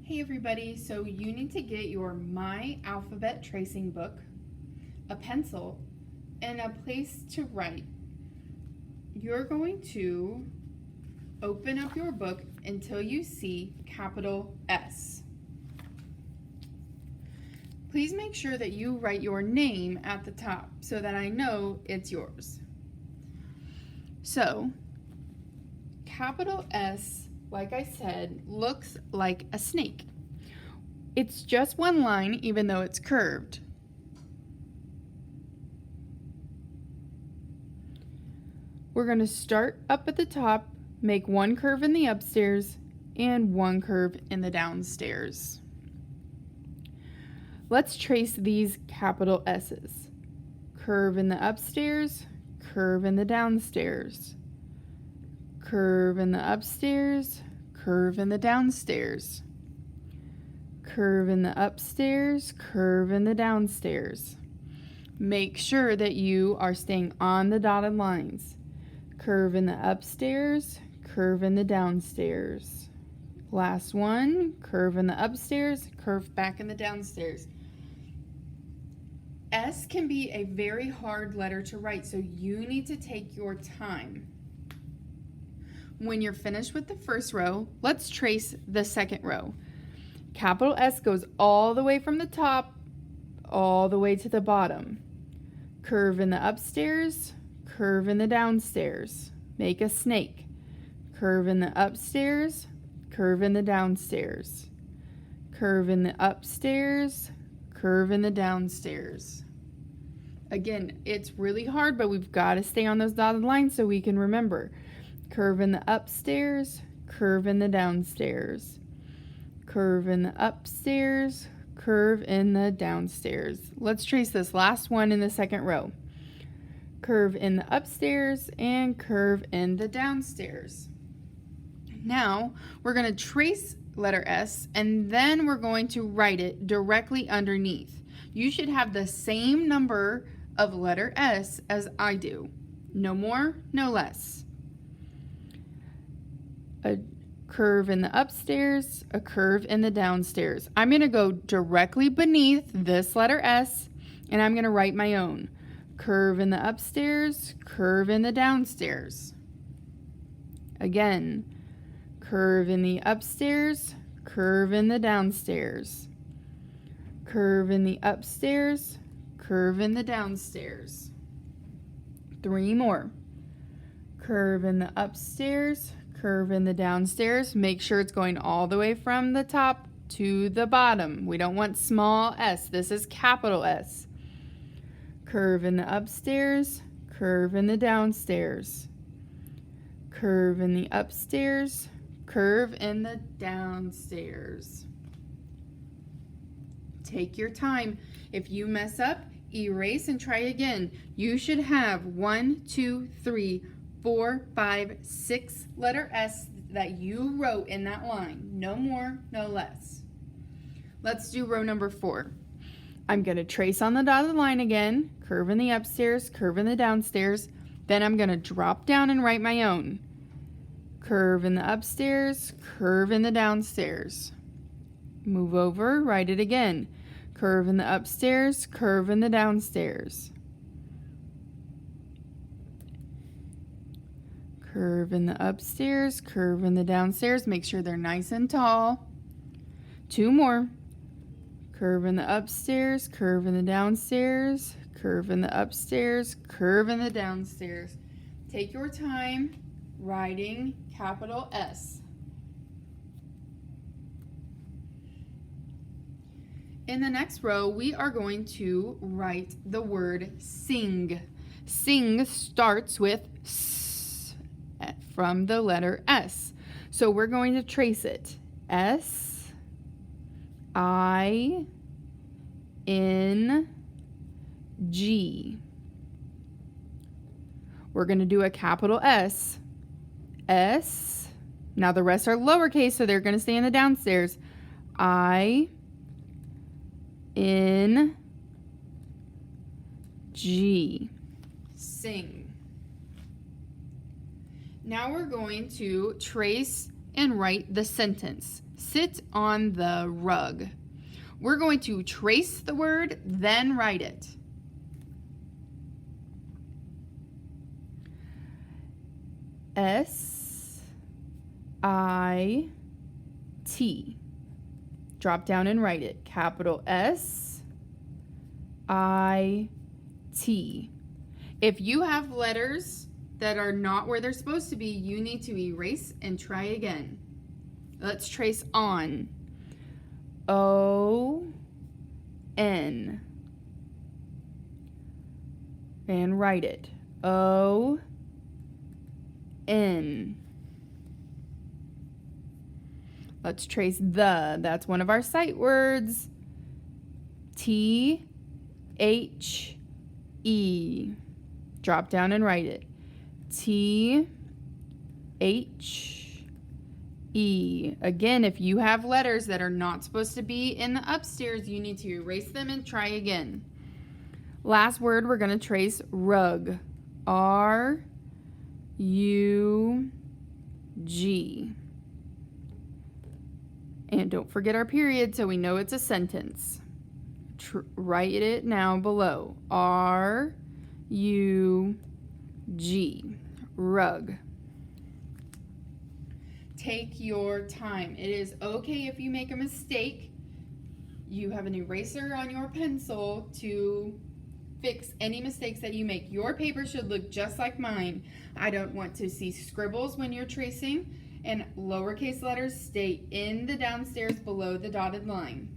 Hey everybody, so you need to get your My Alphabet Tracing book, a pencil, and a place to write. You're going to open up your book until you see capital S. Please make sure that you write your name at the top so that I know it's yours. So, capital S, like I said, looks like a snake. It's just one line, even though it's curved. We're going to start up at the top, make one curve in the upstairs, and one curve in the downstairs. Let's trace these capital S's. Curve in the upstairs, curve in the downstairs. Curve in the upstairs, curve in the downstairs. Curve in the upstairs, curve in the downstairs. Make sure that you are staying on the dotted lines. Curve in the upstairs, curve in the downstairs. Last one, curve in the upstairs, curve back in the downstairs. S can be a very hard letter to write, so you need to take your time. When you're finished with the first row, let's trace the second row. Capital S goes all the way from the top, all the way to the bottom. Curve in the upstairs, curve in the downstairs. Make a snake. Curve in the upstairs, curve in the downstairs. Curve in the upstairs, curve in the downstairs. Again, it's really hard, but we've got to stay on those dotted lines so we can remember. Curve in the upstairs, curve in the downstairs. Curve in the upstairs, curve in the downstairs. Let's trace this last one in the second row. Curve in the upstairs and curve in the downstairs. Now we're going to trace letter S and then we're going to write it directly underneath. You should have the same number of letter S as I do. No more, no less. A curve in the upstairs, a curve in the downstairs. I'm going to go directly beneath this letter S and I'm going to write my own. Curve in the upstairs, curve in the downstairs. Again, curve in the upstairs, curve in the downstairs. Curve in the upstairs, curve in the downstairs. 3 more. Curve in the upstairs, curve in the downstairs. Make sure it's going all the way from the top to the bottom. We don't want small s. This is capital S. Curve in the upstairs, curve in the downstairs. Curve in the upstairs, curve in the downstairs. Take your time. If you mess up, erase and try again. You should have 1, 2, 3, 4, 5, 6 letter S that you wrote in that line. No more, no less. Let's do row number 4. I'm going to trace on the dotted line again, curve in the upstairs, curve in the downstairs. Then I'm going to drop down and write my own. Curve in the upstairs, curve in the downstairs. Move over, write it again. Curve in the upstairs, curve in the downstairs. Curve in the upstairs, curve in the downstairs. Make sure they're nice and tall. 2 more. Curve in the upstairs, curve in the downstairs, curve in the upstairs, curve in the downstairs. Take your time writing capital S. In the next row, we are going to write the word sing. Sing starts with S from the letter S. So we're going to trace it. S, I, N, G. We're going to do a capital S. S. Now the rest are lowercase, so they're going to stay in the downstairs. I, N, G. Sing. Now we're going to trace and write the sentence. sit on the rug. We're going to trace the word, then write it. S-I-T. Drop down and write it. Capital S-I-T. If you have letters that are not where they're supposed to be, you need to erase and try again. Let's trace on. O-N. And write it. O-N. Let's trace the. That's one of our sight words. T-H-E. Drop down and write it. T-H-E. Again, if you have letters that are not supposed to be in the upstairs, you need to erase them and try again. Last word, we're going to trace rug. R-U-G. And don't forget our period so we know it's a sentence. Write it now below. R-U-G. Rug. Take your time. It is okay if you make a mistake. You have an eraser on your pencil to fix any mistakes that you make. Your paper should look just like mine. I don't want to see scribbles when you're tracing, and lowercase letters stay in the downstairs below the dotted line.